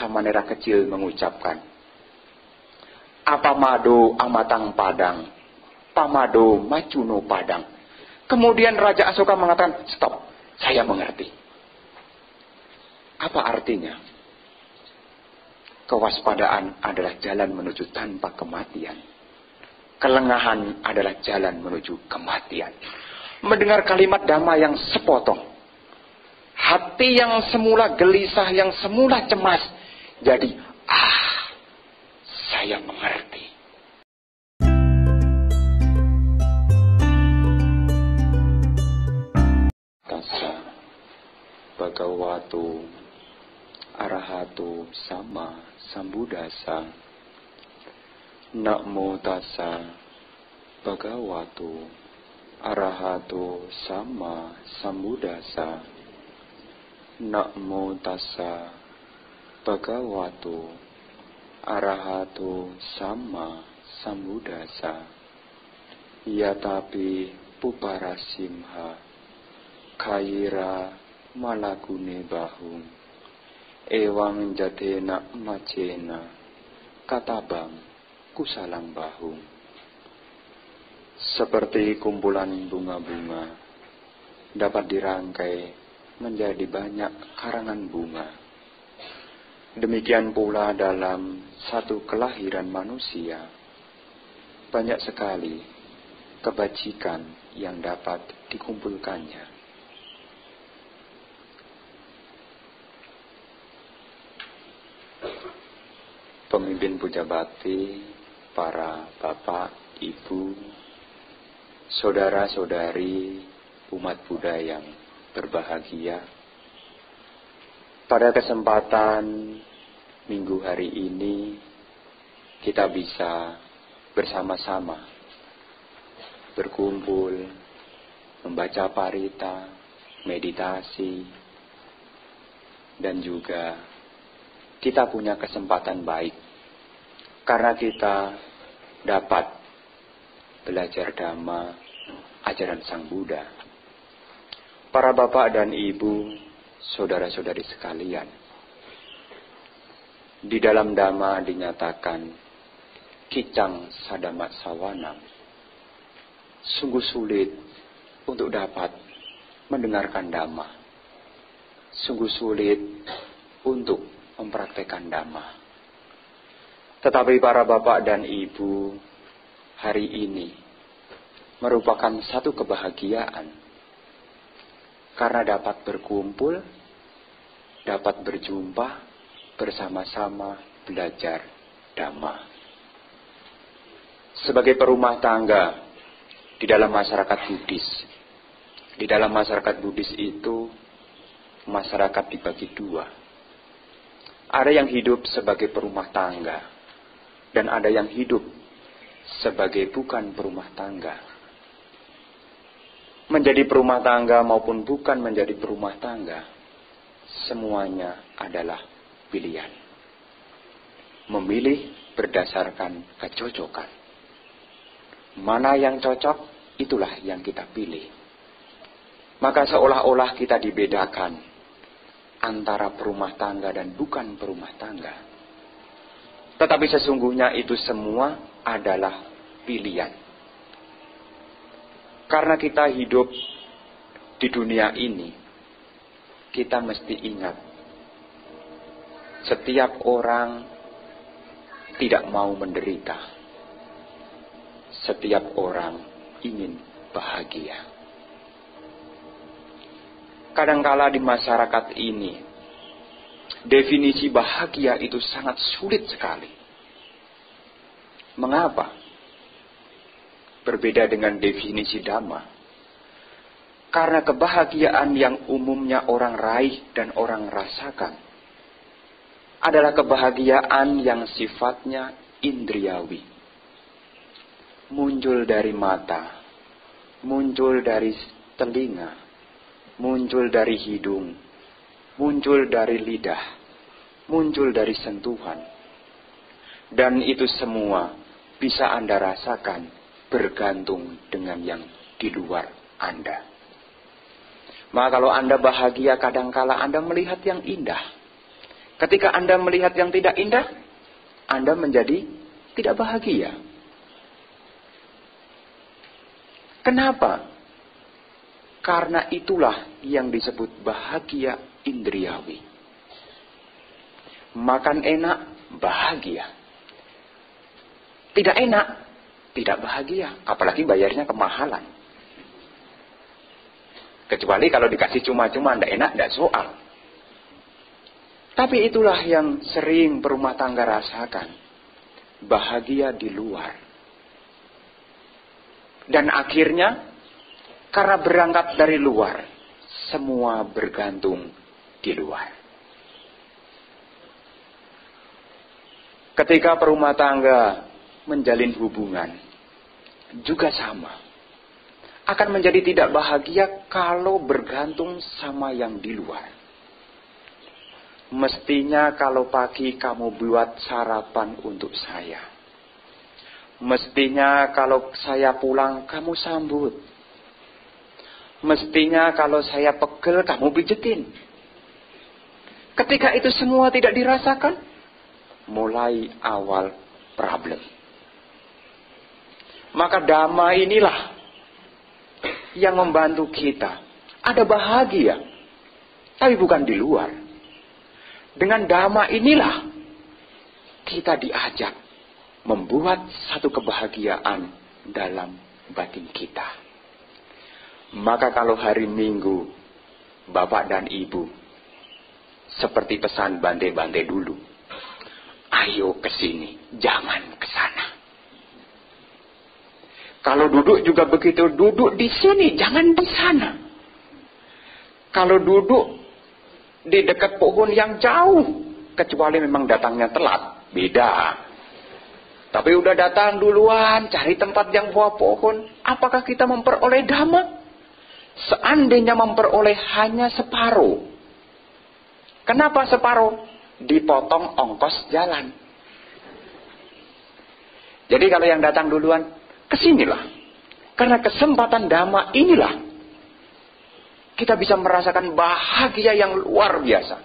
Samanera kecil mengucapkan, apamado amatang padang, pamado macuno padang. Kemudian Raja Asoka mengatakan, stop, saya mengerti. Apa artinya? Kewaspadaan adalah jalan menuju tanpa kematian. Kelengahan adalah jalan menuju kematian. Mendengar kalimat Dhamma yang sepotong, hati yang semula gelisah, yang semula cemas, jadi, saya mengerti. Tassa Bhagavato Arahato Sama Sambuddhassa. Namo tassa Bhagavato Arahato Sama Sambuddhassa. Namo tassa Bhagavato Arahato Sama Sambuddhassa. Yatapi Puparasimha Khaira Malagune Bahung Ewang Jatena Macena Katabang Kusalang Bahung. Seperti kumpulan bunga-bunga dapat dirangkai menjadi banyak karangan bunga, demikian pula dalam satu kelahiran manusia banyak sekali kebajikan yang dapat dikumpulkannya. Pemimpin puja bakti, para bapak, ibu, saudara-saudari, umat Buddha yang berbahagia. Pada kesempatan minggu hari ini, kita bisa bersama-sama berkumpul, membaca parita, meditasi, dan juga kita punya kesempatan baik karena kita dapat belajar Dhamma, ajaran Sang Buddha. Para bapak dan ibu, saudara-saudari sekalian, di dalam Dhamma dinyatakan kicang sadamat sawanam, sungguh sulit untuk dapat mendengarkan Dhamma, sungguh sulit untuk mempraktekkan Dhamma. Tetapi para bapak dan ibu, hari ini merupakan satu kebahagiaan karena dapat berkumpul, dapat berjumpa, bersama-sama belajar Dhamma. Sebagai perumah tangga di dalam masyarakat Buddhis, di dalam masyarakat Buddhis itu masyarakat dibagi dua. Ada yang hidup sebagai perumah tangga dan ada yang hidup sebagai bukan perumah tangga. Menjadi perumah tangga maupun bukan menjadi perumah tangga, semuanya adalah pilihan. Memilih berdasarkan kecocokan. Mana yang cocok, itulah yang kita pilih. Maka seolah-olah kita dibedakan antara perumah tangga dan bukan perumah tangga. Tetapi sesungguhnya itu semua adalah pilihan. Karena kita hidup di dunia ini, kita mesti ingat, setiap orang tidak mau menderita. Setiap orang ingin bahagia. Kadangkala di masyarakat ini, definisi bahagia itu sangat sulit sekali. Mengapa? Berbeda dengan definisi Dhamma. Karena kebahagiaan yang umumnya orang raih dan orang rasakan adalah kebahagiaan yang sifatnya indriawi. Muncul dari mata, muncul dari telinga, muncul dari hidung, muncul dari lidah, muncul dari sentuhan. Dan itu semua bisa Anda rasakan bergantung dengan yang di luar Anda. Maka kalau Anda bahagia, kadangkala Anda melihat yang indah. Ketika Anda melihat yang tidak indah, Anda menjadi tidak bahagia. Kenapa? Karena itulah yang disebut bahagia indriawi. Makan enak, bahagia. Tidak enak, tidak bahagia. Apalagi bayarnya kemahalan. Kecuali kalau dikasih cuma-cuma, tidak enak, tidak soal. Tapi itulah yang sering berumah tangga rasakan. Bahagia di luar. Dan akhirnya, karena berangkat dari luar, semua bergantung di luar. Ketika berumah tangga menjalin hubungan, juga sama. Akan menjadi tidak bahagia kalau bergantung sama yang di luar. Mestinya kalau pagi kamu buat sarapan untuk saya. Mestinya kalau saya pulang kamu sambut. Mestinya kalau saya pegel kamu pijetin. Ketika itu semua tidak dirasakan, mulai awal problem. Maka dhamma inilah yang membantu kita. Ada bahagia, tapi bukan di luar. Dengan dhamma inilah kita diajak membuat satu kebahagiaan dalam batin kita. Maka kalau hari Minggu, Bapak dan Ibu, seperti pesan Bante-Bante dulu, ayo ke sini, jangan ke sana. Kalau duduk juga begitu, duduk di sini, jangan di sana. Kalau duduk di dekat pohon yang jauh, kecuali memang datangnya telat, beda. Tapi udah datang duluan, cari tempat yang bawah pohon, apakah kita memperoleh dhamma? Seandainya memperoleh hanya separuh. Kenapa separuh? Dipotong ongkos jalan. Jadi kalau yang datang duluan, kesinilah. Karena kesempatan dhamma inilah kita bisa merasakan bahagia yang luar biasa.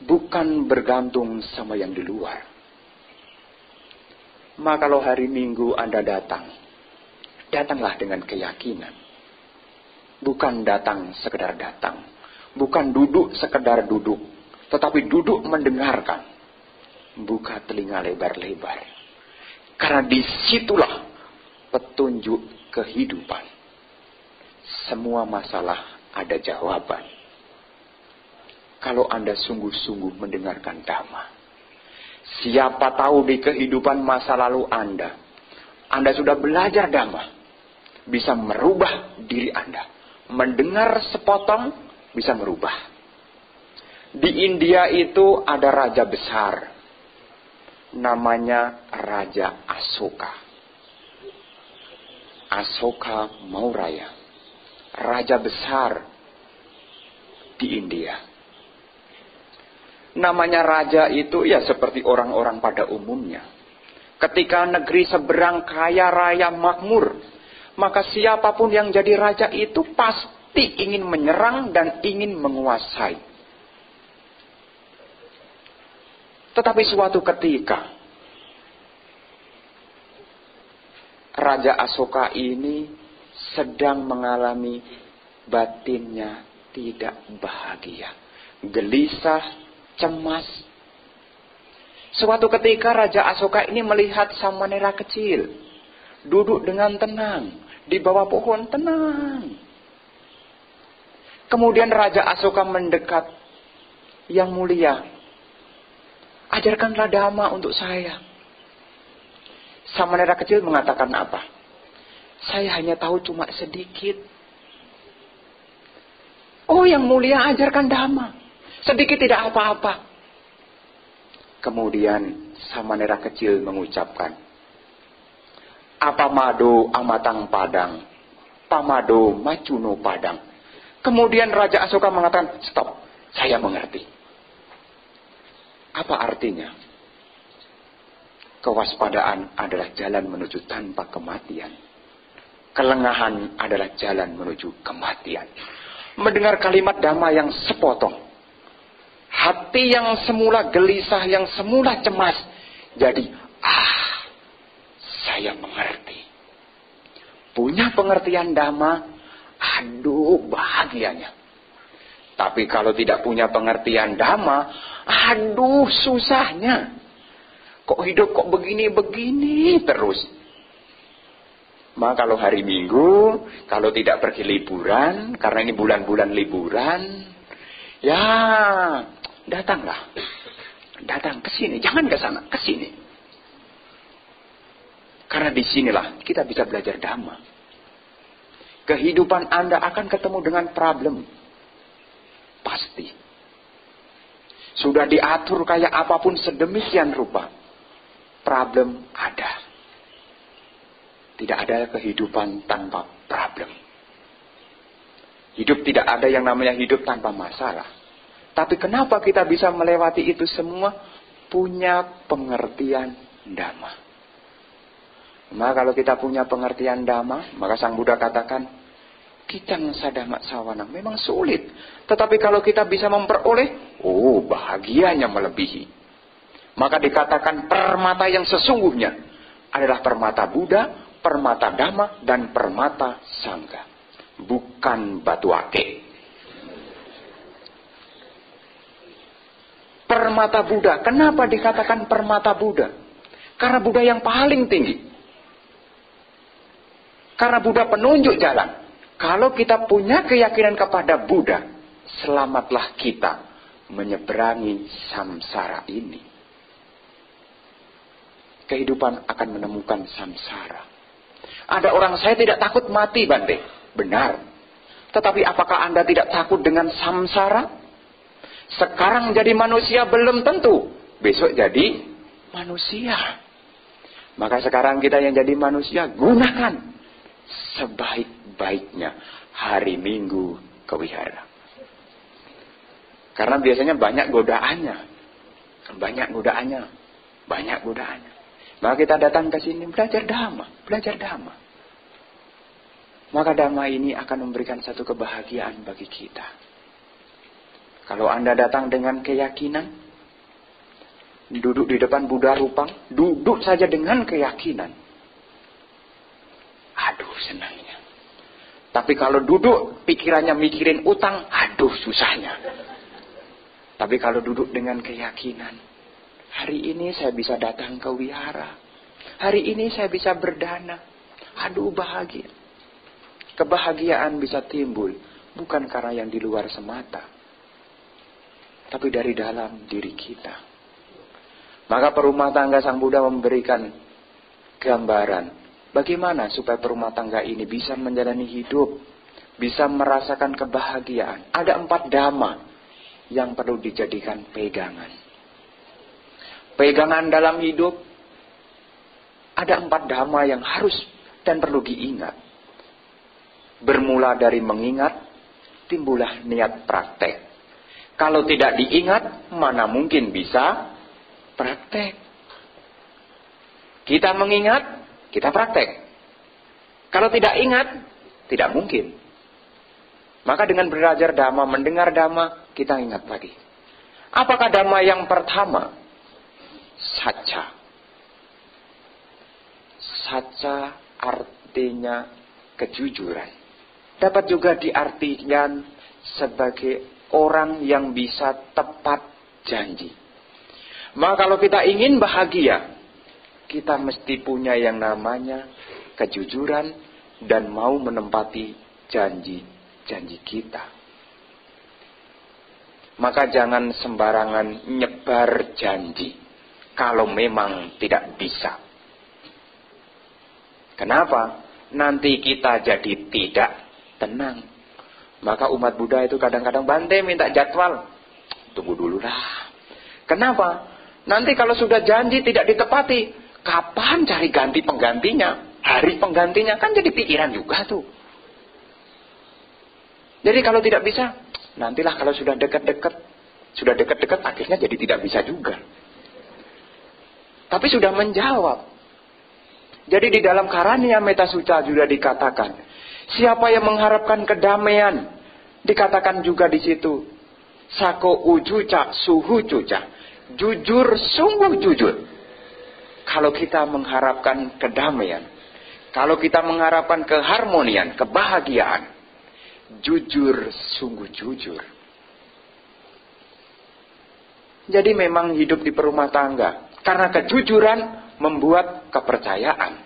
Bukan bergantung sama yang di luar. Maka kalau hari Minggu Anda datang, datanglah dengan keyakinan. Bukan datang sekedar datang. Bukan duduk sekedar duduk. Tetapi duduk mendengarkan. Buka telinga lebar-lebar. Karena disitulah petunjuk kehidupan. Semua masalah ada jawaban. Kalau Anda sungguh-sungguh mendengarkan dhamma. Siapa tahu di kehidupan masa lalu Anda sudah belajar dhamma. Bisa merubah diri Anda. Mendengar sepotong bisa merubah. Di India itu ada raja besar. Namanya Raja Asoka. Asoka Maurya. Raja besar di India. Namanya raja itu ya seperti orang-orang pada umumnya. Ketika negeri seberang kaya raya makmur, maka siapapun yang jadi raja itu pasti ingin menyerang dan ingin menguasai. Tetapi suatu ketika, Raja Asoka ini sedang mengalami batinnya tidak bahagia. Gelisah, cemas. Suatu ketika Raja Asoka ini melihat Samanera kecil. Duduk dengan tenang. Di bawah pohon tenang. Kemudian Raja Asoka mendekat. Yang mulia, ajarkanlah dhamma untuk saya. Samanera kecil mengatakan apa? Saya hanya tahu cuma sedikit. Oh, yang mulia ajarkan dhamma. Sedikit tidak apa-apa. Kemudian Samanera kecil mengucapkan, apa mado amatang padang, pamado macuno padang. Kemudian Raja Asoka mengatakan, stop, saya mengerti. Apa artinya? Kewaspadaan adalah jalan menuju tanpa kematian. Kelengahan adalah jalan menuju kematian. Mendengar kalimat dhamma yang sepotong, Hati yang semula gelisah, yang semula cemas, jadi, saya mengerti. Punya pengertian Dhamma, aduh bahagianya. Tapi kalau tidak punya pengertian Dhamma, aduh susahnya. Kok hidup kok begini-begini terus. Maka kalau hari Minggu, kalau tidak pergi liburan, karena ini bulan-bulan liburan, ya datanglah. Datang ke sini, jangan ke sana, ke sini. Karena disinilah kita bisa belajar Dhamma. Kehidupan Anda akan ketemu dengan problem. Pasti. Sudah diatur kayak apapun sedemikian rupa. Problem ada. Tidak ada kehidupan tanpa problem. Hidup tidak ada yang namanya hidup tanpa masalah. Tapi kenapa kita bisa melewati itu semua? Punya pengertian Dhamma. Maka kalau kita punya pengertian Dhamma, maka Sang Buddha katakan, Kicang sadama sawanang. Memang sulit. Tetapi kalau kita bisa memperoleh, bahagianya melebihi. Maka dikatakan permata yang sesungguhnya adalah permata Buddha, permata Dhamma, dan permata Sangha. Bukan batu ake. Permata Buddha. Kenapa dikatakan permata Buddha? Karena Buddha yang paling tinggi. Karena Buddha penunjuk jalan. Kalau kita punya keyakinan kepada Buddha, selamatlah kita menyeberangi samsara ini. Kehidupan akan menemukan samsara. Ada orang, saya tidak takut mati, Bante. Benar. Tetapi apakah Anda tidak takut dengan samsara? Sekarang jadi manusia belum tentu. Besok jadi manusia. Maka sekarang kita yang jadi manusia, gunakan sebaik-baiknya hari Minggu ke wihara. Karena biasanya banyak godaannya. Maka kita datang ke sini belajar Dhamma. Maka Dhamma ini akan memberikan satu kebahagiaan bagi kita. Kalau Anda datang dengan keyakinan, duduk di depan Buddha Rupang, duduk saja dengan keyakinan. Aduh senangnya. Tapi kalau duduk pikirannya mikirin utang, aduh susahnya. Tapi kalau duduk dengan keyakinan, hari ini saya bisa datang ke wihara. Hari ini saya bisa berdana. Aduh bahagia. Kebahagiaan bisa timbul bukan karena yang di luar semata, tapi dari dalam diri kita. Maka perumah tangga Sang Buddha memberikan gambaran bagaimana supaya perumah tangga ini bisa menjalani hidup, bisa merasakan kebahagiaan. Ada 4 dhamma yang perlu dijadikan pegangan. Pegangan dalam hidup, ada 4 dhamma yang harus dan perlu diingat. Bermula dari mengingat, timbullah niat praktek. Kalau tidak diingat, mana mungkin bisa praktek. Kita mengingat, kita praktek. Kalau tidak ingat, tidak mungkin. Maka dengan belajar Dhamma, mendengar Dhamma, kita ingat lagi. Apakah Dhamma yang pertama? Saca. Saca artinya kejujuran. Dapat juga diartikan sebagai orang yang bisa tepat janji. Maka kalau kita ingin bahagia, kita mesti punya yang namanya kejujuran dan mau menempati janji kita. Maka jangan sembarangan nyebar janji kalau memang tidak bisa. Kenapa? Nanti kita jadi tidak tenang. Maka umat Buddha itu kadang-kadang, Bante minta jadwal. Tunggu dulu lah. Kenapa? Nanti kalau sudah janji tidak ditepati, kapan cari ganti penggantinya? Hari penggantinya kan jadi pikiran juga tuh. Jadi kalau tidak bisa, nantilah kalau sudah dekat-dekat. Sudah dekat-dekat akhirnya jadi tidak bisa juga. Tapi sudah menjawab. Jadi di dalam Karaniya Metta Sutta juga dikatakan, siapa yang mengharapkan kedamaian, dikatakan juga di situ, Sako ujuca suhu cuca. Jujur, sungguh jujur. Kalau kita mengharapkan kedamaian, kalau kita mengharapkan keharmonian, kebahagiaan, jujur, sungguh jujur. Jadi memang hidup di perumah tangga, karena kejujuran membuat kepercayaan.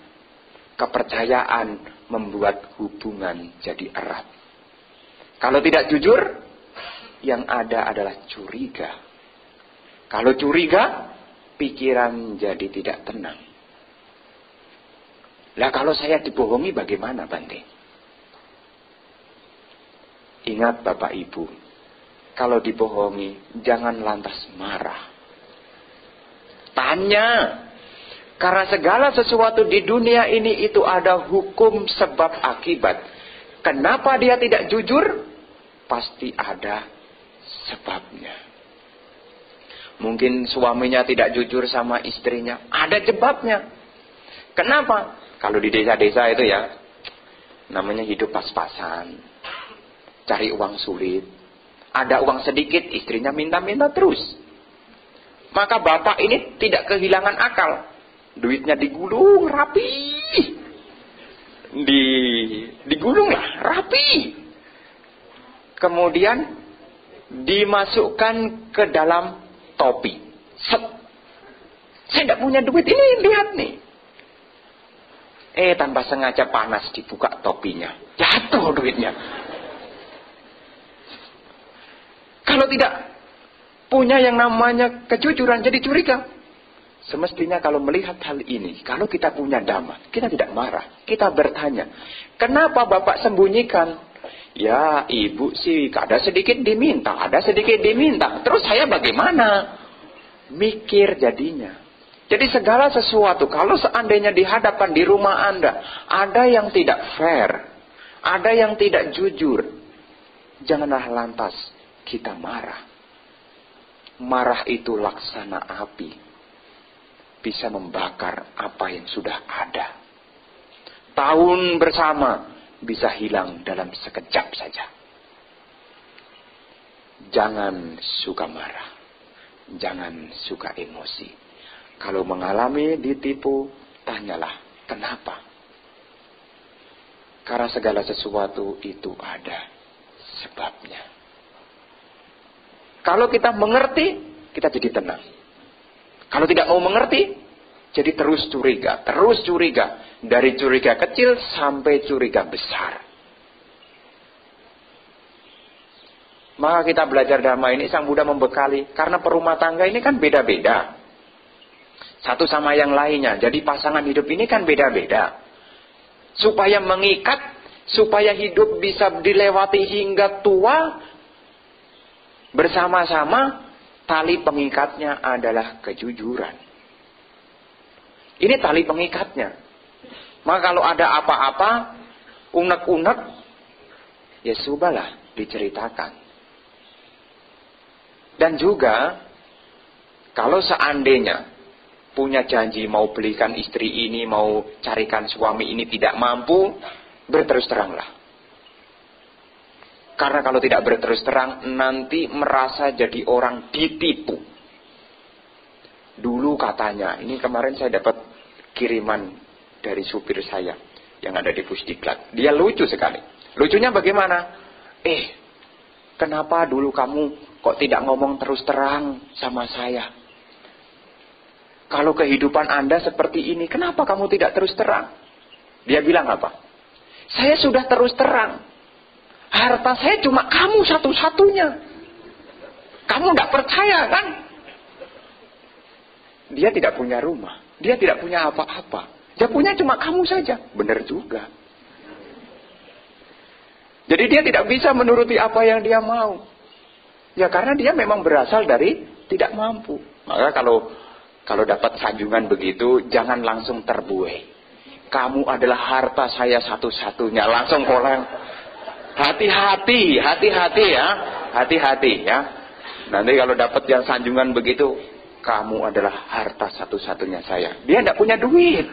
Kepercayaan membuat hubungan jadi erat. Kalau tidak jujur, yang ada adalah curiga. Kalau curiga, pikiran jadi tidak tenang. Lah kalau saya dibohongi bagaimana, Bante? Ingat Bapak Ibu, kalau dibohongi jangan lantas marah. Tanya. Karena segala sesuatu di dunia ini itu ada hukum sebab akibat. Kenapa dia tidak jujur? Pasti ada sebabnya. Mungkin suaminya tidak jujur sama istrinya. Ada sebabnya. Kenapa? Kalau di desa-desa itu ya, namanya hidup pas-pasan. Cari uang sulit. Ada uang sedikit, istrinya minta-minta terus. Maka bapak ini tidak kehilangan akal. Duitnya digulung rapi. Digulung lah, rapi. Kemudian dimasukkan ke dalam topi. Set. Saya tidak punya duit ini, lihat nih. Tanpa sengaja panas dibuka topinya. Jatuh duitnya. Kalau tidak punya yang namanya kejujuran, jadi curiga. Semestinya kalau melihat hal ini, kalau kita punya dhamma, kita tidak marah. Kita bertanya, kenapa Bapak sembunyikan? Ya, Ibu sih ada sedikit diminta, ada sedikit diminta. Terus saya bagaimana? Mikir jadinya. Jadi segala sesuatu, kalau seandainya dihadapkan di rumah Anda, ada yang tidak fair, ada yang tidak jujur, janganlah lantas kita marah. Marah itu laksana api. Bisa membakar apa yang sudah ada. Tahun bersama bisa hilang dalam sekejap saja. Jangan suka marah. Jangan suka emosi. Kalau mengalami ditipu, tanyalah kenapa. Karena segala sesuatu itu ada sebabnya. Kalau kita mengerti, kita jadi tenang. Kalau tidak mau mengerti, jadi terus curiga. Terus curiga. Dari curiga kecil sampai curiga besar. Maka kita belajar dhamma ini, Sang Buddha membekali. Karena perumah tangga ini kan beda-beda. Satu sama yang lainnya. Jadi pasangan hidup ini kan beda-beda. Supaya mengikat, supaya hidup bisa dilewati hingga tua, bersama-sama, tali pengikatnya adalah kejujuran. Ini tali pengikatnya. Maka kalau ada apa-apa, unek-unek, ya subalah diceritakan. Dan juga, kalau seandainya punya janji mau belikan istri ini, mau carikan suami ini tidak mampu, berterus teranglah. Karena kalau tidak berterus terang, nanti merasa jadi orang ditipu. Dulu katanya, ini kemarin saya dapat kiriman dari supir saya yang ada di Pusdiklat. Dia lucu sekali. Lucunya bagaimana? Kenapa dulu kamu kok tidak ngomong terus terang sama saya? Kalau kehidupan Anda seperti ini, kenapa kamu tidak terus terang? Dia bilang apa? Saya sudah terus terang. Harta saya cuma kamu satu-satunya. Kamu tidak percaya kan? Dia tidak punya rumah. Dia tidak punya apa-apa. Dia punya cuma kamu saja. Benar juga. Jadi dia tidak bisa menuruti apa yang dia mau. Ya karena dia memang berasal dari tidak mampu. Maka kalau dapat sanjungan begitu, jangan langsung terbuai. Kamu adalah harta saya satu-satunya. Langsung koleng. Hati-hati ya. Hati-hati ya. Nanti kalau dapat yang sanjungan begitu, kamu adalah harta satu-satunya saya. Dia tidak punya duit.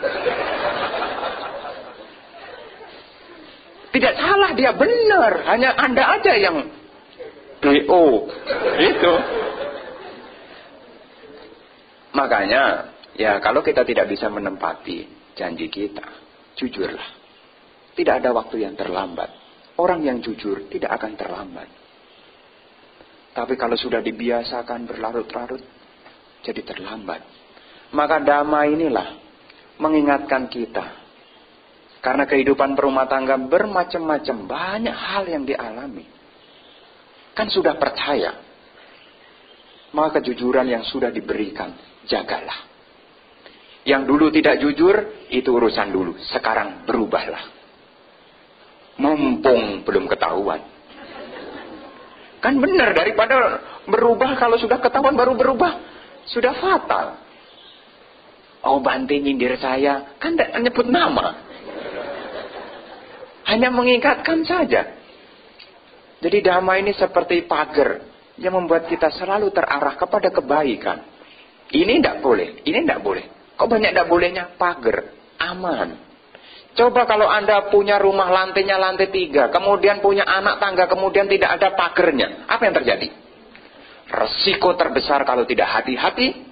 Tidak salah, dia benar. Hanya Anda aja yang DO. Itu. Makanya, ya kalau kita tidak bisa menempati janji kita, jujurlah. Tidak ada waktu yang terlambat. Orang yang jujur tidak akan terlambat. Tapi kalau sudah dibiasakan berlarut-larut, jadi terlambat. Maka damai inilah mengingatkan kita. Karena kehidupan berumah tangga bermacam-macam, banyak hal yang dialami. Kan sudah percaya. Maka kejujuran yang sudah diberikan, jagalah. Yang dulu tidak jujur, itu urusan dulu. Sekarang berubahlah. Mumpung belum ketahuan. Kan benar, daripada berubah kalau sudah ketahuan baru berubah. Sudah fatal. Oh, Bante nyindir saya, kan tidak nyebut nama. Hanya mengingatkan saja. Jadi damai ini seperti pagar yang membuat kita selalu terarah kepada kebaikan. Ini tidak boleh, ini tidak boleh. Kok banyak tidak bolehnya? Pagar, aman. Coba kalau Anda punya rumah lantainya lantai 3, kemudian punya anak tangga, kemudian tidak ada pagernya. Apa yang terjadi? Resiko terbesar kalau tidak hati-hati,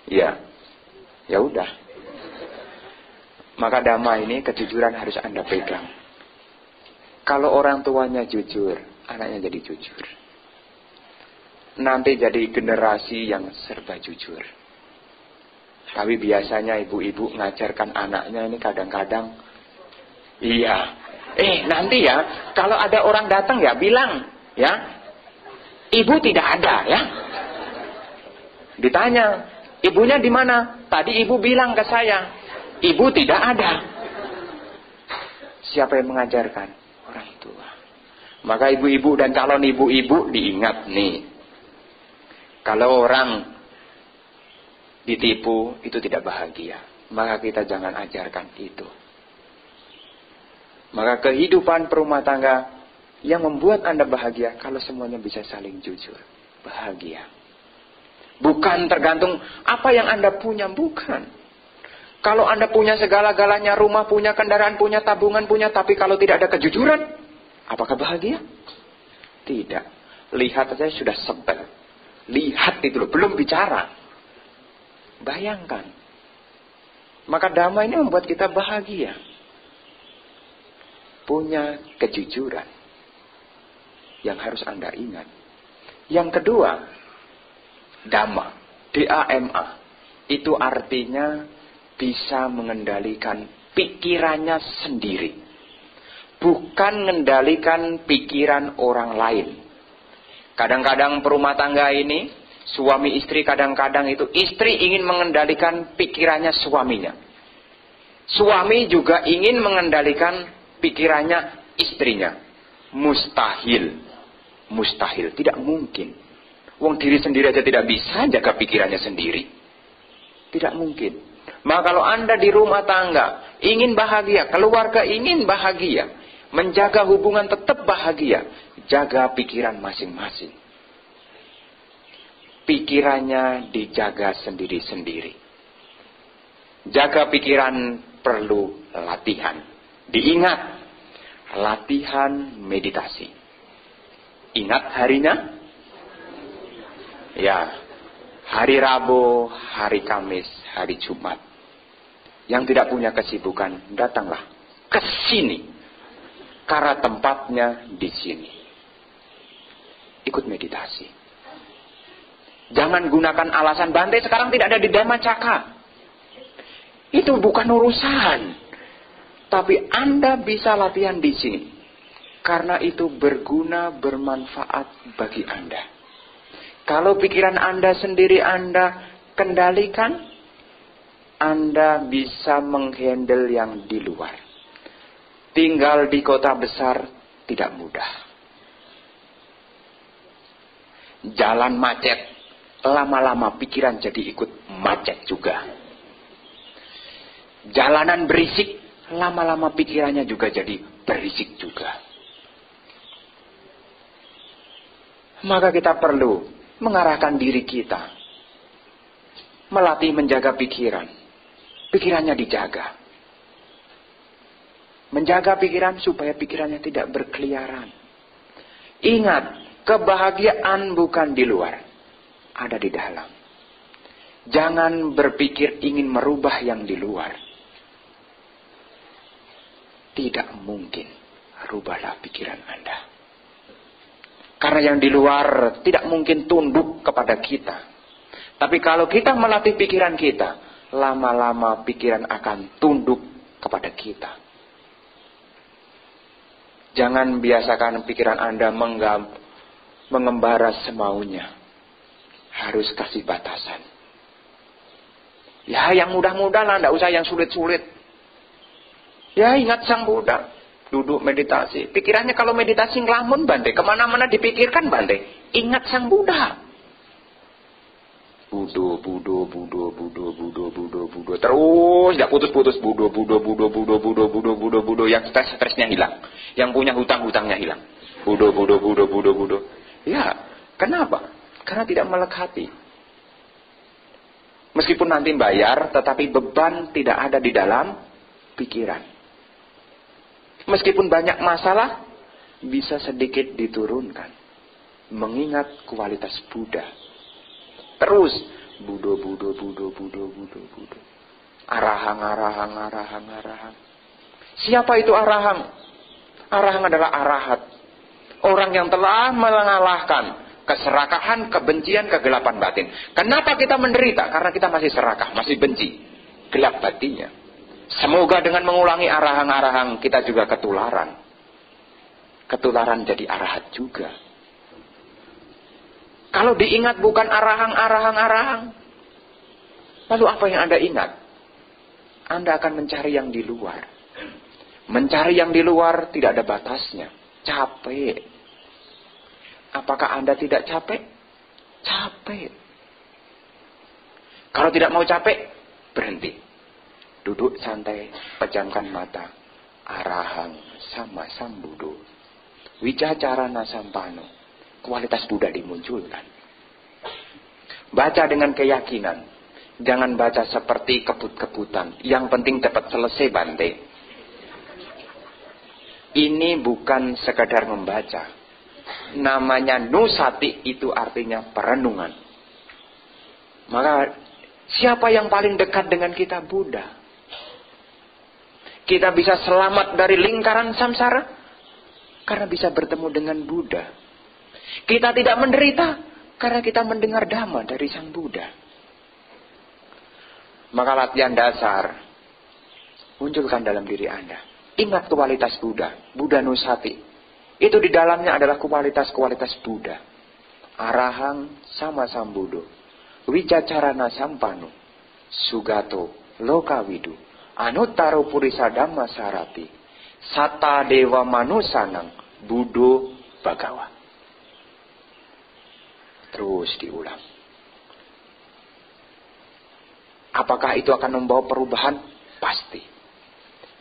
ya udah. Maka damai ini, kejujuran harus Anda pegang. Kalau orang tuanya jujur, anaknya jadi jujur. Nanti jadi generasi yang serba jujur. Tapi biasanya ibu-ibu ngajarkan anaknya ini kadang-kadang, iya, nanti ya, kalau ada orang datang ya bilang, ya, ibu tidak ada, ya. Ditanya, ibunya di mana? Tadi ibu bilang ke saya, ibu tidak ada. Siapa yang mengajarkan? Orang tua. Maka ibu-ibu dan calon ibu-ibu diingat nih. Kalau orang ditipu, itu tidak bahagia. Maka kita jangan ajarkan itu. Maka kehidupan perumah tangga yang membuat Anda bahagia, kalau semuanya bisa saling jujur. Bahagia. Bukan tergantung apa yang Anda punya, bukan. Kalau Anda punya segala-galanya, rumah punya, kendaraan punya, tabungan punya, tapi kalau tidak ada kejujuran, apakah bahagia? Tidak. Lihat saja sudah sebel. Lihat itu loh, belum bicara. Bayangkan. Maka damai ini membuat kita bahagia. Punya kejujuran. Yang harus Anda ingat. Yang kedua, dhamma. D-A-M-A. Itu artinya bisa mengendalikan pikirannya sendiri. Bukan mengendalikan pikiran orang lain. Kadang-kadang perumah tangga ini, suami istri kadang-kadang itu, istri ingin mengendalikan pikirannya suaminya. Suami juga ingin mengendalikan pikirannya istrinya. Mustahil. Mustahil, tidak mungkin. Wong diri sendiri aja tidak bisa jaga pikirannya sendiri. Tidak mungkin. Maka kalau Anda di rumah tangga ingin bahagia, keluarga ingin bahagia, menjaga hubungan tetap bahagia, jaga pikiran masing-masing. Pikirannya dijaga sendiri-sendiri. Jaga pikiran perlu latihan. Diingat, latihan meditasi. Ingat harinya? Ya, hari Rabu, hari Kamis, hari Jumat. Yang tidak punya kesibukan, datanglah ke sini. Karena tempatnya di sini. Ikut meditasi. Jangan gunakan alasan Bante sekarang tidak ada di Dhamma Caka. Itu bukan urusan. Tapi Anda bisa latihan di sini. Karena itu berguna, bermanfaat bagi Anda. Kalau pikiran Anda sendiri Anda kendalikan, Anda bisa menghandle yang di luar. Tinggal di kota besar tidak mudah. Jalan macet. Lama-lama pikiran jadi ikut macet juga. Jalanan berisik, lama-lama pikirannya juga jadi berisik juga. Maka kita perlu mengarahkan diri kita. Melatih menjaga pikiran. Pikirannya dijaga. Menjaga pikiran supaya pikirannya tidak berkeliaran. Ingat, kebahagiaan bukan di luar, ada di dalam. Jangan berpikir ingin merubah yang di luar. Tidak mungkin. Rubahlah pikiran Anda. Karena yang di luar tidak mungkin tunduk kepada kita. Tapi kalau kita melatih pikiran kita, lama-lama pikiran akan tunduk kepada kita. Jangan biasakan pikiran Anda mengembara semaunya. Harus kasih batasan. Ya, yang mudah-mudah lah, tidak usah yang sulit-sulit. Ya, ingat Sang Buddha. Duduk meditasi. Pikirannya kalau meditasi ngelamun, Bante. Kemana-mana dipikirkan, Bante. Ingat Sang Buddha. Budo. Terus, tidak putus-putus. Budo. Yang stres-stresnya hilang. Yang punya hutang-hutangnya hilang. Budo. Ya, kenapa? Karena tidak melekati. Meskipun nanti bayar, tetapi beban tidak ada di dalam pikiran. Meskipun banyak masalah, bisa sedikit diturunkan. Mengingat kualitas Buddha. Terus, Budo. Arahang. Siapa itu arahang? Arahang adalah arahat. Orang yang telah mengalahkan keserakahan, kebencian, kegelapan batin. Kenapa kita menderita? Karena kita masih serakah, masih benci. Gelap batinnya. Semoga dengan mengulangi arahang-arahang kita juga ketularan. Ketularan jadi arahat juga. Kalau diingat bukan arahang. Lalu apa yang Anda ingat? Anda akan mencari yang di luar. Mencari yang di luar tidak ada batasnya. Capek. Apakah Anda tidak capek? Capek. Kalau tidak mau capek, berhenti. Duduk santai, pejamkan mata. Arahang sama Sambudo. Wicacarana sampano. Kualitas Buddha dimunculkan. Baca dengan keyakinan. Jangan baca seperti kebut-kebutan. Yang penting cepat selesai, Bante. Ini bukan sekadar membaca. Namanya nusati, itu artinya perenungan. Maka siapa yang paling dekat dengan kita? Buddha. Kita bisa selamat dari lingkaran samsara karena bisa bertemu dengan Buddha. Kita tidak menderita karena kita mendengar Dhamma dari Sang Buddha. Maka latihan dasar munculkan dalam diri Anda. Ingat kualitas Buddha. Buddha Nusati. Itu di dalamnya adalah kualitas-kualitas Buddha. Arahang sama Sambudo. Wicacarana sampano. Sugato lokawidu. Anuttaro purisa dhamma sarati. Sata dewa manusanang. Budo bagawa. Terus diulang. Apakah itu akan membawa perubahan? Pasti.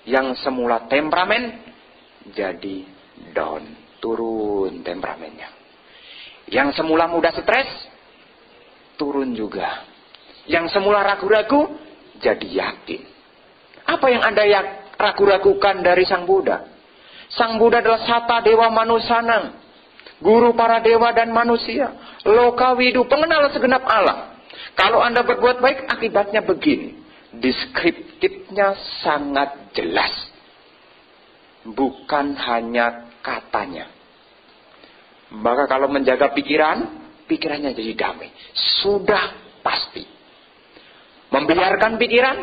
Yang semula temperamen jadi down, turun temperamennya. Yang semula mudah stres, turun juga. Yang semula ragu-ragu, jadi yakin. Apa yang Anda ragu-ragukan dari Sang Buddha? Sang Buddha adalah Sata Dewa Manusanang, guru para dewa dan manusia. Lokawidu, pengenal segenap alam. Kalau Anda berbuat baik, akibatnya begini. Deskriptifnya sangat jelas. Bukan hanya katanya. Maka kalau menjaga pikiran, pikirannya jadi damai. Sudah pasti. Membiarkan pikiran,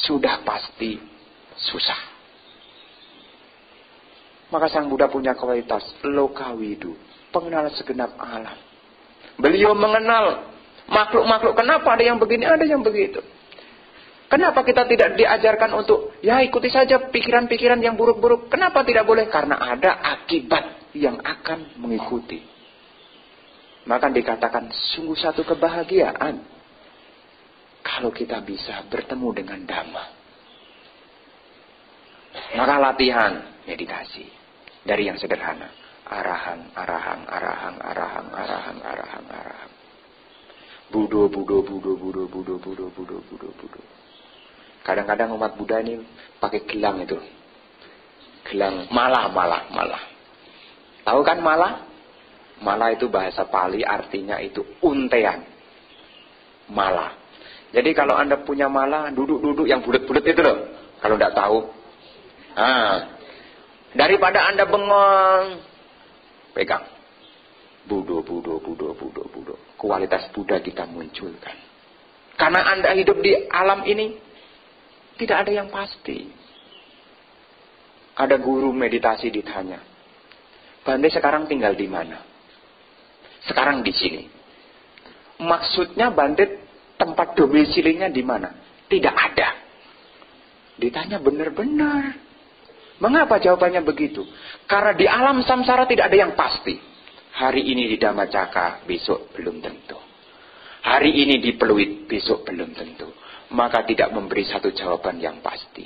sudah pasti susah. Maka Sang Buddha punya kualitas lokawidu, pengenal segenap alam. Beliau mengenal makhluk-makhluk. Kenapa ada yang begini, ada yang begitu. Kenapa kita tidak diajarkan untuk ya ikuti saja pikiran-pikiran yang buruk-buruk? Kenapa tidak boleh? Karena ada akibat yang akan mengikuti. Maka dikatakan sungguh satu kebahagiaan kalau kita bisa bertemu dengan Dhamma. Maka latihan meditasi dari yang sederhana. Arahang. Budo. Kadang-kadang umat Buddha ini pakai gelang itu. Gelang malah. Tahu kan mala? Mala itu bahasa Pali, artinya itu untean. Mala. Jadi kalau Anda punya mala, duduk-duduk yang bulat-bulat itu loh. Kalau tidak tahu. Daripada Anda bengong, pegang. Budo. Kualitas Buddha kita munculkan. Karena Anda hidup di alam ini, tidak ada yang pasti. Ada guru meditasi ditanya, Bante sekarang tinggal di mana? Sekarang di sini. Maksudnya Bante tempat domisilinya di mana? Tidak ada. Ditanya benar-benar. Mengapa jawabannya begitu? Karena di alam samsara tidak ada yang pasti. Hari ini di Dhammacakka, besok belum tentu. Hari ini di Pluit, besok belum tentu. Maka tidak memberi satu jawaban yang pasti.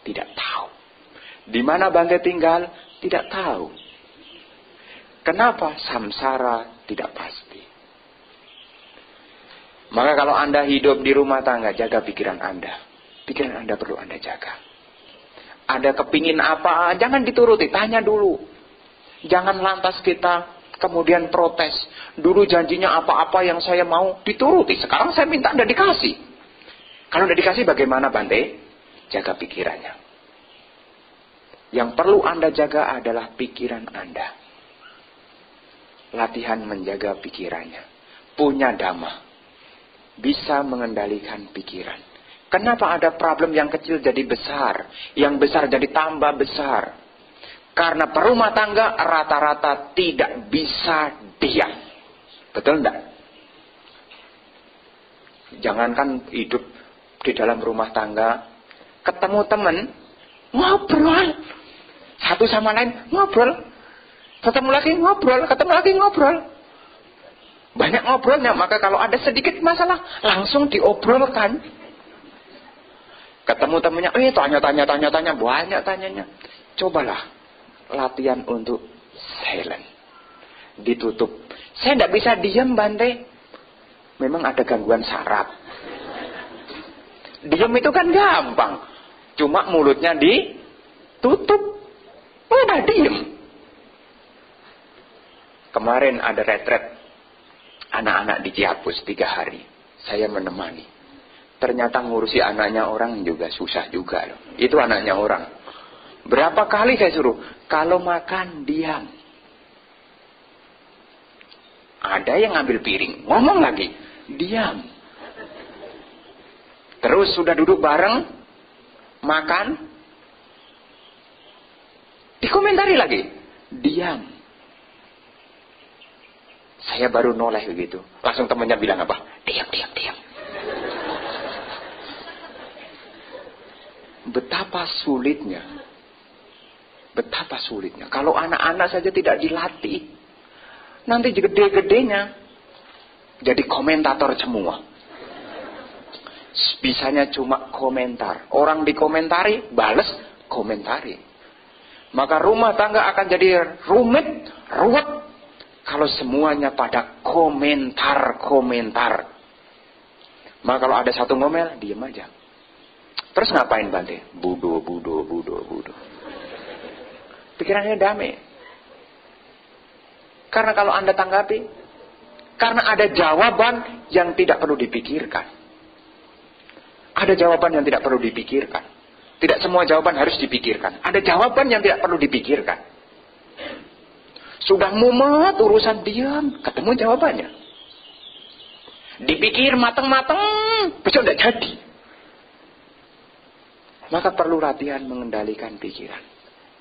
Tidak tahu. Di mana Bante tinggal? Tidak tahu. Kenapa? Samsara tidak pasti. Maka kalau Anda hidup di rumah tangga, jaga pikiran Anda. Pikiran Anda perlu Anda jaga. Ada kepingin apa, jangan dituruti, tanya dulu. Jangan lantas kita kemudian protes. Dulu janjinya apa-apa yang saya mau, dituruti. Sekarang saya minta Anda dikasih. Kalau tidak dikasih bagaimana Bante? Jaga pikirannya. Yang perlu Anda jaga adalah pikiran Anda. Latihan menjaga pikirannya. Punya dhamma. Bisa mengendalikan pikiran. Kenapa ada problem yang kecil jadi besar? Yang besar jadi tambah besar. Karena perumah tangga rata-rata tidak bisa diam. Betul enggak? Jangankan hidup di dalam rumah tangga, ketemu teman, ngobrol. Satu sama lain ngobrol. Ketemu lagi ngobrol, ketemu lagi ngobrol. Banyak ngobrolnya, maka kalau ada sedikit masalah, langsung diobrolkan. Ketemu temannya, tanya, banyak tanyanya. Cobalah latihan untuk silent. Ditutup. Saya tidak bisa diam, Bante. Memang ada gangguan saraf. Diam itu kan gampang. Cuma mulutnya ditutup. Udah diam. Kemarin ada retret anak-anak di Cihapus 3 hari. Saya menemani. Ternyata ngurusi anaknya orang juga susah juga loh. Itu anaknya orang. Berapa kali saya suruh, kalau makan diam. Ada yang ngambil piring, ngomong lagi, diam. Terus sudah duduk bareng, makan, dikomentari lagi, diam. Saya baru noleh begitu. Langsung temannya bilang apa? Diam. Betapa sulitnya. Kalau anak-anak saja tidak dilatih. Nanti gede-gedenya jadi komentator semua. Bisanya cuma komentar. Orang dikomentari, bales komentari. Maka rumah tangga akan jadi rumit, ruwet. Kalau semuanya pada komentar. Maka kalau ada satu ngomel, diam aja. Terus ngapain Bante? Budo. Pikirannya damai. Karena kalau Anda tanggapi, karena ada jawaban yang tidak perlu dipikirkan. Ada jawaban yang tidak perlu dipikirkan. Tidak semua jawaban harus dipikirkan. Ada jawaban yang tidak perlu dipikirkan. Sudah mumet urusan diam, ketemu jawabannya. Dipikir mateng-mateng, besok tidak jadi. Maka perlu latihan mengendalikan pikiran.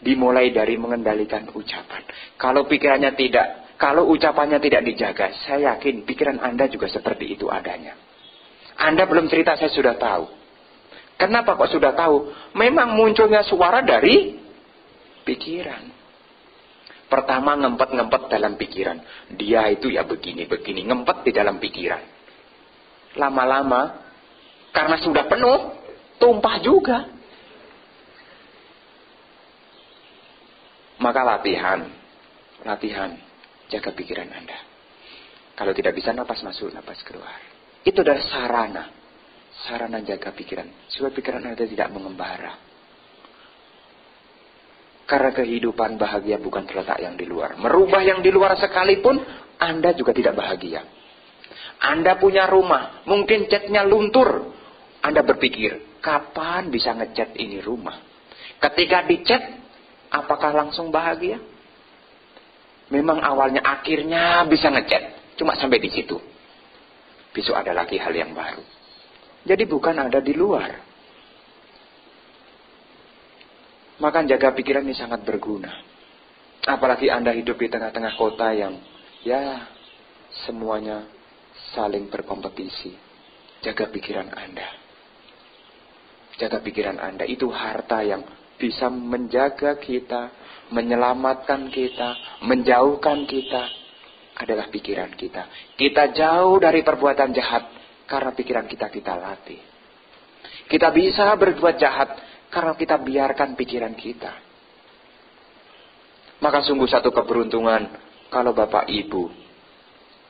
Dimulai dari mengendalikan ucapan. Kalau pikirannya tidak, kalau ucapannya tidak dijaga, saya yakin pikiran Anda juga seperti itu adanya. Anda belum cerita, saya sudah tahu. Kenapa kok sudah tahu? Memang munculnya suara dari pikiran. Pertama ngempet dalam pikiran. Dia itu ya begini. Ngempet di dalam pikiran. Lama-lama, karena sudah penuh, tumpah juga. Maka latihan. Jaga pikiran Anda. Kalau tidak bisa, napas masuk, napas keluar. Itu adalah sarana jaga pikiran. Supaya pikiran Anda tidak mengembara. Karena kehidupan bahagia bukan terletak yang di luar. Merubah yang di luar sekalipun, Anda juga tidak bahagia. Anda punya rumah, mungkin catnya luntur. Anda berpikir, kapan bisa ngecat ini rumah? Ketika dicat, apakah langsung bahagia? Memang awalnya akhirnya bisa ngecat, cuma sampai di situ. Besok ada lagi hal yang baru. Jadi bukan ada di luar. Maka jaga pikiran ini sangat berguna. Apalagi Anda hidup di tengah-tengah kota yang ya semuanya saling berkompetisi. Jaga pikiran Anda. Jaga pikiran Anda. Itu harta yang bisa menjaga kita, menyelamatkan kita, menjauhkan kita. Adalah pikiran kita. Kita jauh dari perbuatan jahat karena pikiran kita latih. Kita bisa berbuat jahat karena kita biarkan pikiran kita. Maka sungguh satu keberuntungan kalau Bapak Ibu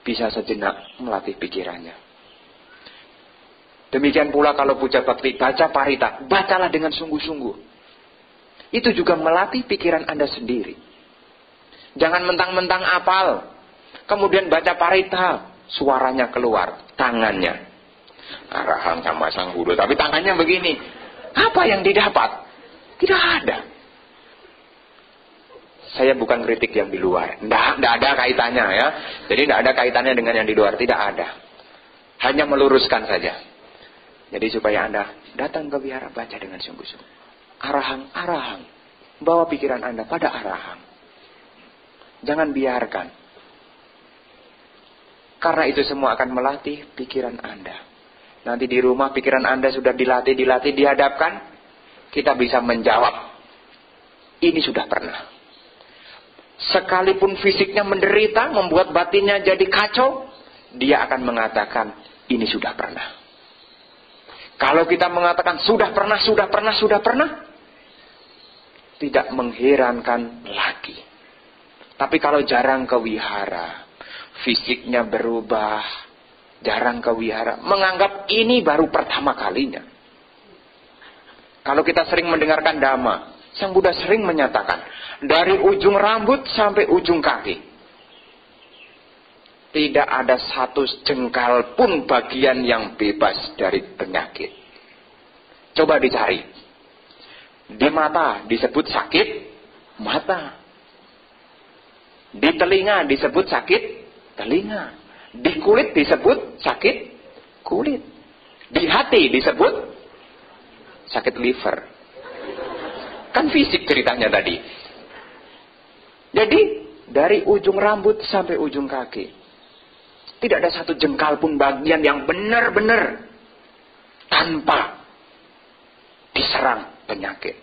bisa sejenak melatih pikirannya. Demikian pula kalau puja bakti, baca parita, bacalah dengan sungguh-sungguh. Itu juga melatih pikiran Anda sendiri. Jangan mentang-mentang apal, kemudian baca parita, suaranya keluar, tangannya. Arahang sama sang guru, tapi tangannya begini. Apa yang didapat? Tidak ada. Saya bukan kritik yang di luar. Tidak ada kaitannya ya. Jadi tidak ada kaitannya dengan yang di luar. Tidak ada. Hanya meluruskan saja. Jadi supaya Anda datang ke wihara, baca dengan sungguh-sungguh. Arahang. Bawa pikiran Anda pada arahang. Jangan biarkan. Karena itu semua akan melatih pikiran Anda. Nanti di rumah pikiran Anda sudah dilatih, dihadapkan. Kita bisa menjawab. Ini sudah pernah. Sekalipun fisiknya menderita, membuat batinnya jadi kacau, dia akan mengatakan, ini sudah pernah. Kalau kita mengatakan, sudah pernah, tidak mengherankan lagi. Tapi kalau jarang ke wihara, fisiknya berubah, jarang ke wihara, menganggap ini baru pertama kalinya. Kalau kita sering mendengarkan dhamma, Sang Buddha sering menyatakan, dari ujung rambut sampai ujung kaki, tidak ada satu jengkal pun bagian yang bebas dari penyakit. Coba dicari. Di mata disebut sakit mata. Di telinga disebut sakit telinga. Di kulit disebut sakit kulit. Di hati disebut sakit liver. Kan fisik ceritanya tadi. Jadi dari ujung rambut sampai ujung kaki, tidak ada satu jengkal pun bagian yang benar-benar tanpa diserang penyakit.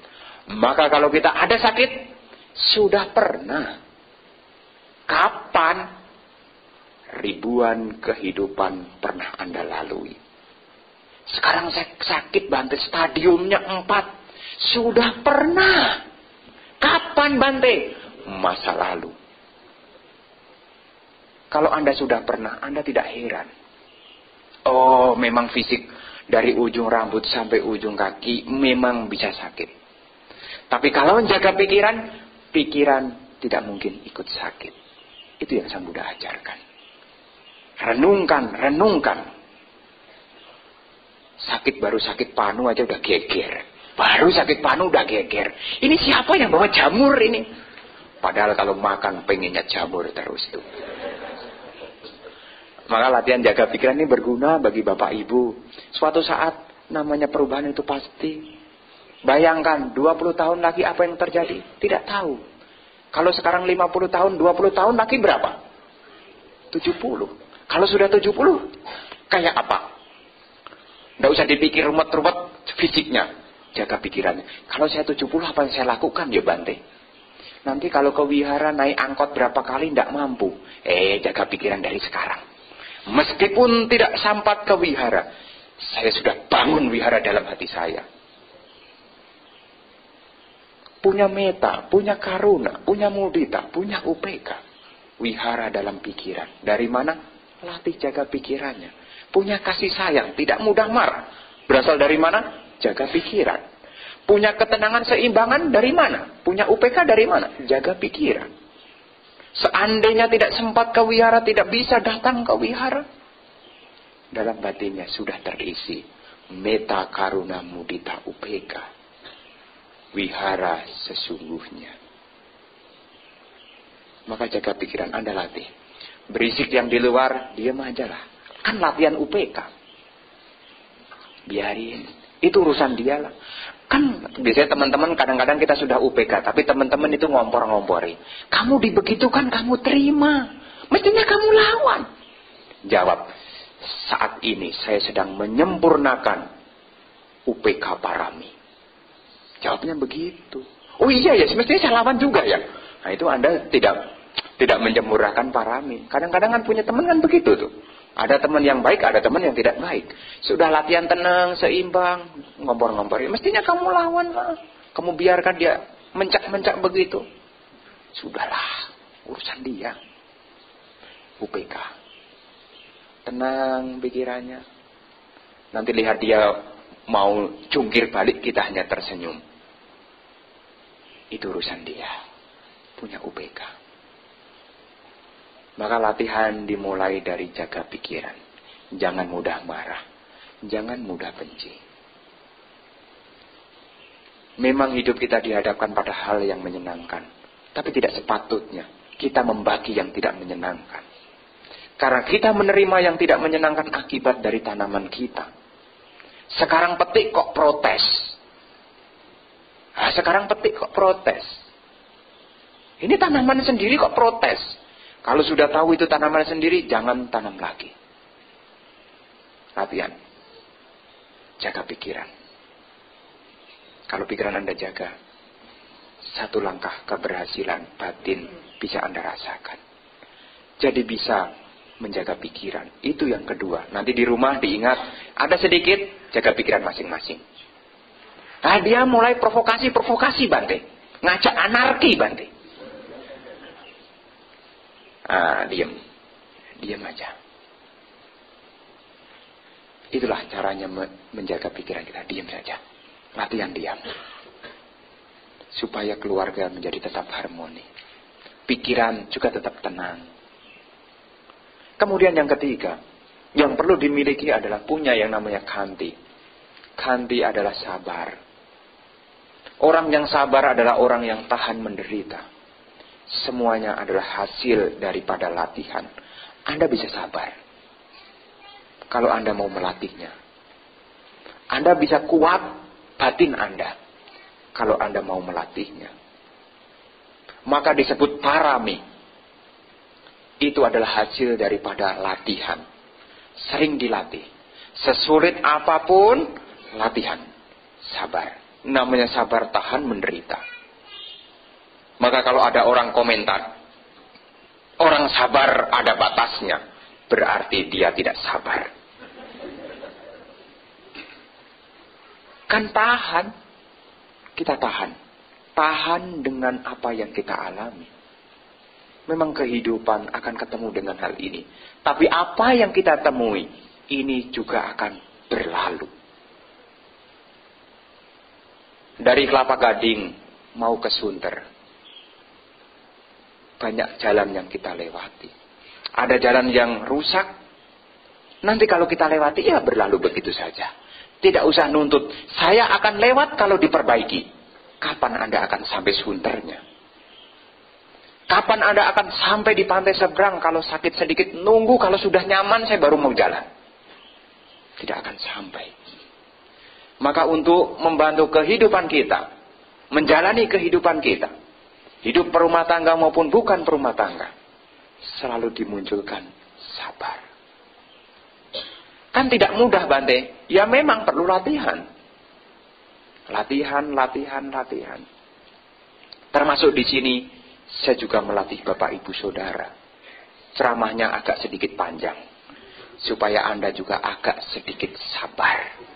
Maka kalau kita ada sakit, sudah pernah. Kapan? Ribuan kehidupan pernah Anda lalui. Sekarang saya sakit Bante, stadiumnya 4. Sudah pernah. Kapan Bante? Masa lalu. Kalau Anda sudah pernah, Anda tidak heran. Oh, memang fisik dari ujung rambut sampai ujung kaki memang bisa sakit. Tapi kalau menjaga pikiran tidak mungkin ikut sakit. Itu yang Sang Buddha ajarkan. Renungkan. Sakit baru sakit panu aja udah geger. Baru sakit panu udah geger. Ini siapa yang bawa jamur ini? Padahal kalau makan pengennya jamur terus tuh. Maka latihan jaga pikiran ini berguna bagi Bapak Ibu. Suatu saat namanya perubahan itu pasti. Bayangkan 20 tahun lagi apa yang terjadi? Tidak tahu. Kalau sekarang 50 tahun, 20 tahun lagi berapa? 70. Kalau sudah 70, kayak apa? Tidak usah dipikir rumet-rumet fisiknya. Jaga pikirannya. Kalau saya 70, apa yang saya lakukan ya Bante? Nanti kalau ke wihara naik angkot berapa kali tidak mampu. Jaga pikiran dari sekarang. Meskipun tidak sampat ke wihara, saya sudah bangun wihara dalam hati saya. Punya meta, punya karuna, punya mudita, punya upeka. Wihara dalam pikiran. Dari mana? Latih jaga pikirannya. Punya kasih sayang, tidak mudah marah. Berasal dari mana? Jaga pikiran. Punya ketenangan, seimbangan dari mana? Punya UPK dari mana? Jaga pikiran. Seandainya tidak sempat ke wihara, tidak bisa datang ke wihara, dalam batinnya sudah terisi meta karuna mudita UPK. Wihara sesungguhnya. Maka jaga pikiran Anda, latih. Berisik yang di luar, diam aja lah. Kan latihan UPK. Biarin. Itu urusan dia lah. Kan biasanya teman-teman kadang-kadang kita sudah UPK, tapi teman-teman itu ngompor-ngompori. Kamu dibegitukan, kamu terima. Mestinya kamu lawan. Jawab, saat ini saya sedang menyempurnakan UPK Parami. Jawabnya begitu. Oh iya ya, semestinya saya lawan juga ya. Nah itu Anda tidak menyempurnakan Parami. Kadang-kadang kan punya teman kan begitu tuh. Ada teman yang baik, ada teman yang tidak baik. Sudah latihan tenang, seimbang, ngompor-ngompor. Mestinya kamu lawan lah. Kamu biarkan dia mencak-mencak begitu. Sudahlah, urusan dia. UPK. Tenang pikirannya. Nanti lihat dia mau jungkir balik, kita hanya tersenyum. Itu urusan dia. Punya UPK. Maka latihan dimulai dari jaga pikiran. Jangan mudah marah. Jangan mudah benci. Memang hidup kita dihadapkan pada hal yang menyenangkan. Tapi tidak sepatutnya kita membagi yang tidak menyenangkan. Karena kita menerima yang tidak menyenangkan akibat dari tanaman kita. Sekarang petik kok protes. Sekarang petik kok protes. Ini tanaman sendiri kok protes. Kalau sudah tahu itu tanaman sendiri, jangan tanam lagi. Latihan. Jaga pikiran. Kalau pikiran Anda jaga, satu langkah keberhasilan batin bisa Anda rasakan. Jadi bisa menjaga pikiran. Itu yang kedua. Nanti di rumah diingat, ada sedikit, jaga pikiran masing-masing. Dia mulai provokasi Bante. Ngajak anarki Bante. Diam aja. Itulah caranya menjaga pikiran kita. Diam saja. Latihan diam. Supaya keluarga menjadi tetap harmoni. Pikiran juga tetap tenang. Kemudian yang ketiga, yang perlu dimiliki adalah punya yang namanya khanti. Khanti adalah sabar. Orang yang sabar adalah orang yang tahan menderita. Semuanya adalah hasil daripada latihan. Anda bisa sabar kalau Anda mau melatihnya. Anda bisa kuat batin Anda kalau Anda mau melatihnya. Maka disebut parami. Itu adalah hasil daripada latihan. Sering dilatih. Sesulit apapun, latihan. Sabar. Namanya sabar tahan menderita. Maka kalau ada orang komentar, orang sabar ada batasnya, berarti dia tidak sabar. Kan tahan. Kita tahan. Tahan dengan apa yang kita alami. Memang kehidupan akan ketemu dengan hal ini. Tapi apa yang kita temui, ini juga akan berlalu. Dari Kelapa Gading mau ke Sunter. Banyak jalan yang kita lewati. Ada jalan yang rusak. Nanti kalau kita lewati, ya berlalu begitu saja. Tidak usah nuntut. Saya akan lewat kalau diperbaiki. Kapan Anda akan sampai Sunternya? Kapan Anda akan sampai di pantai seberang? Kalau sakit sedikit, nunggu. Kalau sudah nyaman, saya baru mau jalan. Tidak akan sampai. Maka untuk membantu kehidupan kita, menjalani kehidupan kita, hidup perumah tangga maupun bukan perumah tangga, selalu dimunculkan sabar. Kan tidak mudah Bante. Ya memang perlu latihan. Latihan. Termasuk di sini, saya juga melatih Bapak Ibu Saudara. Ceramahnya agak sedikit panjang. Supaya Anda juga agak sedikit sabar.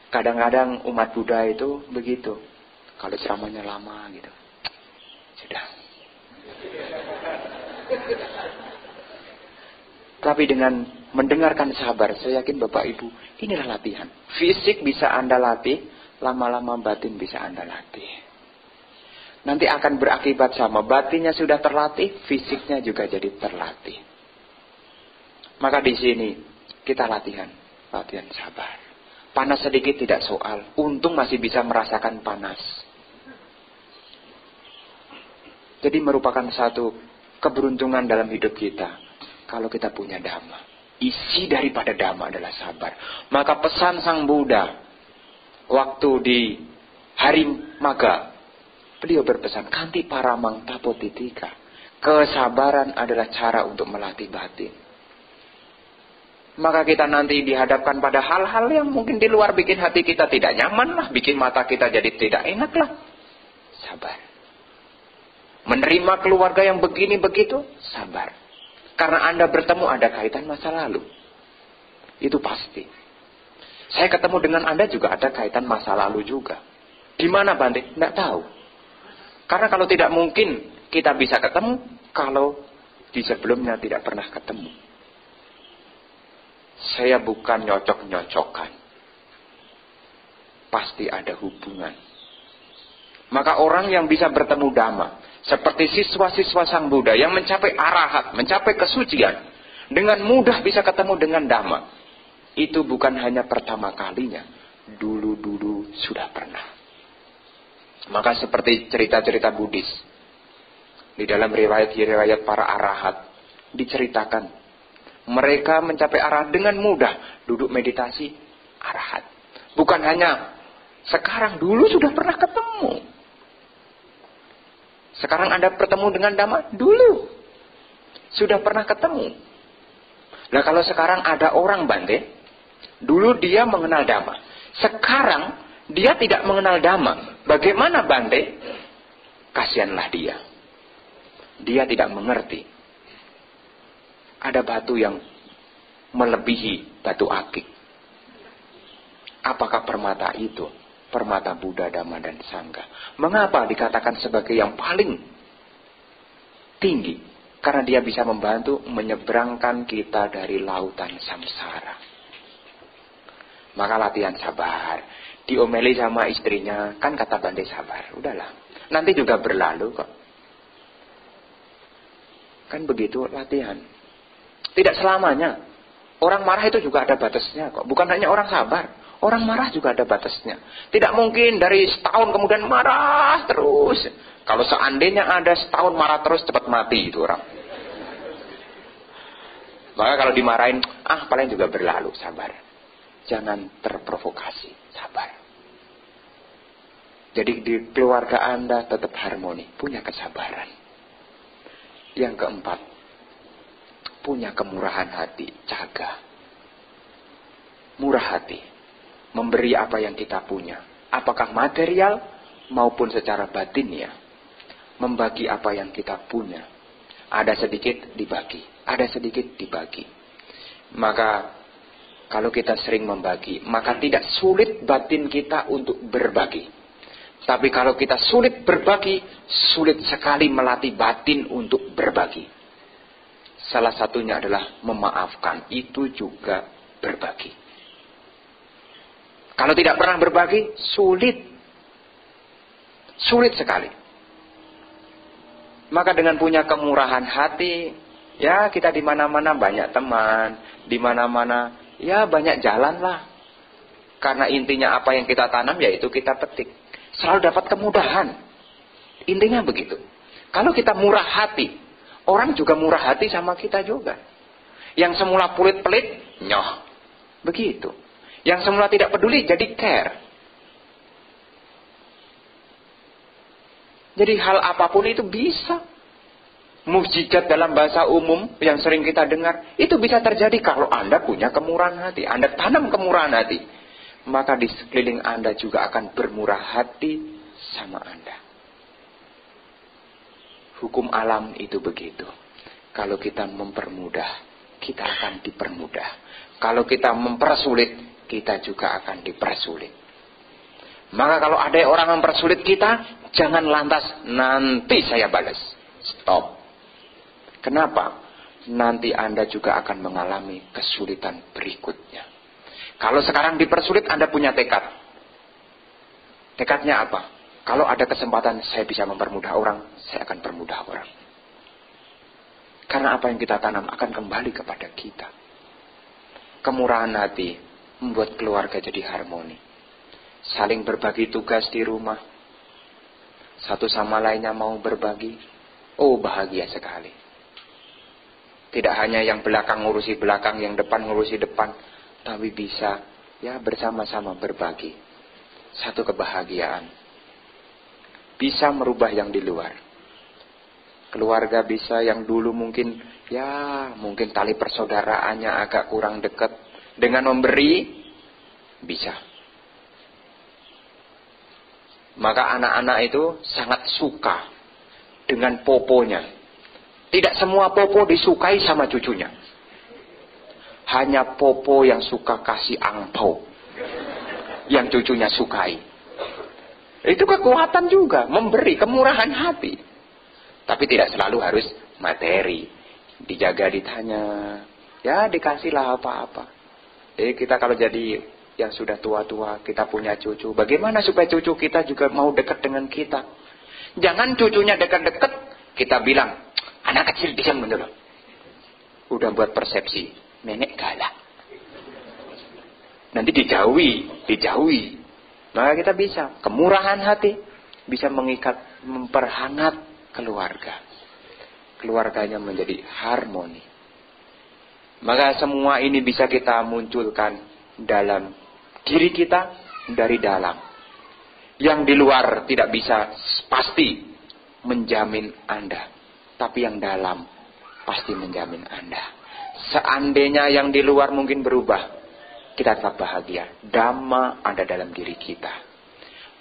Kadang-kadang umat Buddha itu begitu. Kalau ceramahnya lama gitu. Sudah. Tapi dengan mendengarkan sabar, saya yakin Bapak Ibu, inilah latihan. Fisik bisa Anda latih, lama-lama batin bisa Anda latih. Nanti akan berakibat sama. Batinnya sudah terlatih, fisiknya juga jadi terlatih. Maka di sini kita latihan sabar. Panas sedikit tidak soal. Untung masih bisa merasakan panas. Jadi merupakan satu keberuntungan dalam hidup kita. Kalau kita punya dhamma. Isi daripada dhamma adalah sabar. Maka pesan Sang Buddha. Waktu di hari Magga. Beliau berpesan. Kanti paramang tapotitika. Kesabaran adalah cara untuk melatih batin. Maka kita nanti dihadapkan pada hal-hal yang mungkin di luar bikin hati kita tidak nyaman lah. Bikin mata kita jadi tidak enak lah. Sabar. Menerima keluarga yang begini begitu, sabar. Karena Anda bertemu ada kaitan masa lalu. Itu pasti. Saya ketemu dengan Anda juga ada kaitan masa lalu juga. Di mana Bante? Tidak tahu. Karena kalau tidak mungkin kita bisa ketemu kalau di sebelumnya tidak pernah ketemu. Saya bukan nyocok-nyocokan. Pasti ada hubungan. Maka orang yang bisa bertemu Dhamma, seperti siswa-siswa Sang Buddha yang mencapai arahat, mencapai kesucian, dengan mudah bisa ketemu dengan Dhamma. Itu bukan hanya pertama kalinya, dulu-dulu sudah pernah. Maka seperti cerita-cerita Buddhis, di dalam riwayat-riwayat para arahat, diceritakan, mereka mencapai arahat dengan mudah, duduk meditasi, arahat. Bukan hanya sekarang, dulu sudah pernah ketemu. Sekarang Anda bertemu dengan Dhamma, dulu sudah pernah ketemu. Nah kalau sekarang ada orang Bante, dulu dia mengenal Dhamma. Sekarang dia tidak mengenal Dhamma. Bagaimana Bante? Kasihanlah dia. Dia tidak mengerti. Ada batu yang melebihi batu akik. Apakah permata itu? Permata Buddha, Dhamma, dan Sangha. Mengapa dikatakan sebagai yang paling tinggi? Karena dia bisa membantu menyeberangkan kita dari lautan samsara. Maka latihan sabar. Diomeli sama istrinya, kan kata Bante sabar. Udahlah, nanti juga berlalu kok. Kan begitu latihan. Tidak selamanya. Orang marah itu juga ada batasnya kok. Bukan hanya orang sabar. Orang marah juga ada batasnya. Tidak mungkin dari setahun kemudian marah terus. Kalau seandainya ada setahun marah terus, cepat mati itu orang. Maka kalau dimarahin, paling juga berlalu, sabar. Jangan terprovokasi, sabar. Jadi di keluarga Anda tetap harmoni, punya kesabaran. Yang keempat, punya kemurahan hati, jaga. Murah hati. Memberi apa yang kita punya. Apakah material maupun secara batinnya. Membagi apa yang kita punya. Ada sedikit dibagi. Ada sedikit dibagi. Maka kalau kita sering membagi, maka tidak sulit batin kita untuk berbagi. Tapi kalau kita sulit berbagi, sulit sekali melatih batin untuk berbagi. Salah satunya adalah memaafkan. Itu juga berbagi. Kalau tidak pernah berbagi, sulit. Sulit sekali. Maka dengan punya kemurahan hati, ya kita di mana-mana banyak teman, di mana-mana ya banyak jalan lah. Karena intinya apa yang kita tanam yaitu kita petik. Selalu dapat kemudahan. Intinya begitu. Kalau kita murah hati, orang juga murah hati sama kita juga. Yang semula pelit-pelit, nyoh. Begitu. Yang semula tidak peduli, jadi care. Jadi hal apapun itu bisa. Mukjizat dalam bahasa umum yang sering kita dengar, itu bisa terjadi kalau Anda punya kemurahan hati. Anda tanam kemurahan hati. Maka di sekeliling Anda juga akan bermurah hati sama Anda. Hukum alam itu begitu. Kalau kita mempermudah, kita akan dipermudah. Kalau kita mempersulit, kita juga akan dipersulit. Maka kalau ada orang mempersulit kita, jangan lantas nanti saya balas. Stop. Kenapa? nanti Anda juga akan mengalami kesulitan berikutnya. Kalau sekarang dipersulit, Anda punya tekad. Tekadnya apa? Kalau ada kesempatan saya bisa mempermudah orang, saya akan permudah orang. Karena apa yang kita tanam akan kembali kepada kita. Kemurahan hati membuat keluarga jadi harmoni. Saling berbagi tugas di rumah. Satu sama lainnya mau berbagi. Oh, bahagia sekali. Tidak hanya yang belakang ngurusi belakang, yang depan ngurusi depan. Tapi bisa ya bersama-sama berbagi. Satu kebahagiaan. Bisa merubah yang di luar. Keluarga bisa yang dulu mungkin tali persaudaraannya agak kurang dekat. Dengan memberi, bisa. Maka anak-anak itu sangat suka dengan poponya. Tidak semua popo disukai sama cucunya. Hanya popo yang suka kasih angpau yang cucunya sukai. Itu kekuatan juga, memberi, kemurahan hati. Tapi tidak selalu harus materi. Dijaga, ditanya, ya dikasihlah apa-apa. Kita kalau jadi yang sudah tua-tua, kita punya cucu, bagaimana supaya cucu kita juga mau dekat dengan kita? Jangan cucunya dekat-dekat, kita bilang, anak kecil diam dulu. Udah buat persepsi, nenek galak. Nanti dijauhi. Maka kita bisa, kemurahan hati, bisa mengikat, memperhangat keluarga. Keluarganya menjadi harmoni. Maka semua ini bisa kita munculkan dalam diri kita, dari dalam. Yang di luar tidak bisa pasti menjamin Anda. Tapi yang dalam pasti menjamin Anda. Seandainya yang di luar mungkin berubah, kita tetap bahagia. Dhamma ada dalam diri kita.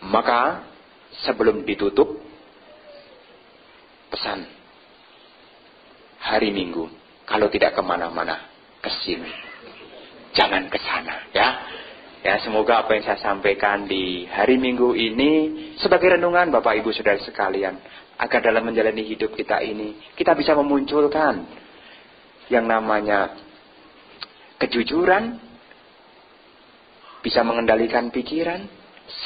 Maka sebelum ditutup, pesan hari Minggu, kalau tidak kemana-mana, kesini, jangan kesana, ya. Ya, semoga apa yang saya sampaikan di hari Minggu ini sebagai renungan Bapak Ibu Saudara sekalian, agar dalam menjalani hidup kita ini kita bisa memunculkan yang namanya kejujuran, bisa mengendalikan pikiran,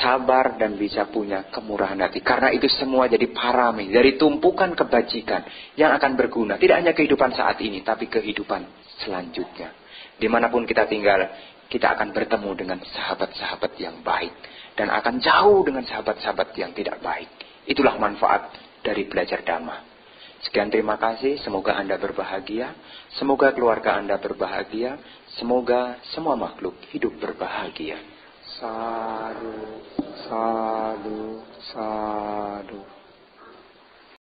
sabar, dan bisa punya kemurahan hati. Karena itu semua jadi parami dari tumpukan kebajikan yang akan berguna. Tidak hanya kehidupan saat ini, tapi kehidupan selanjutnya. Dimanapun kita tinggal, kita akan bertemu dengan sahabat-sahabat yang baik. Dan akan jauh dengan sahabat-sahabat yang tidak baik. Itulah manfaat dari belajar Dhamma. Sekian, terima kasih. Semoga Anda berbahagia. Semoga keluarga Anda berbahagia. Semoga semua makhluk hidup berbahagia. Sadu, sadu, sadu.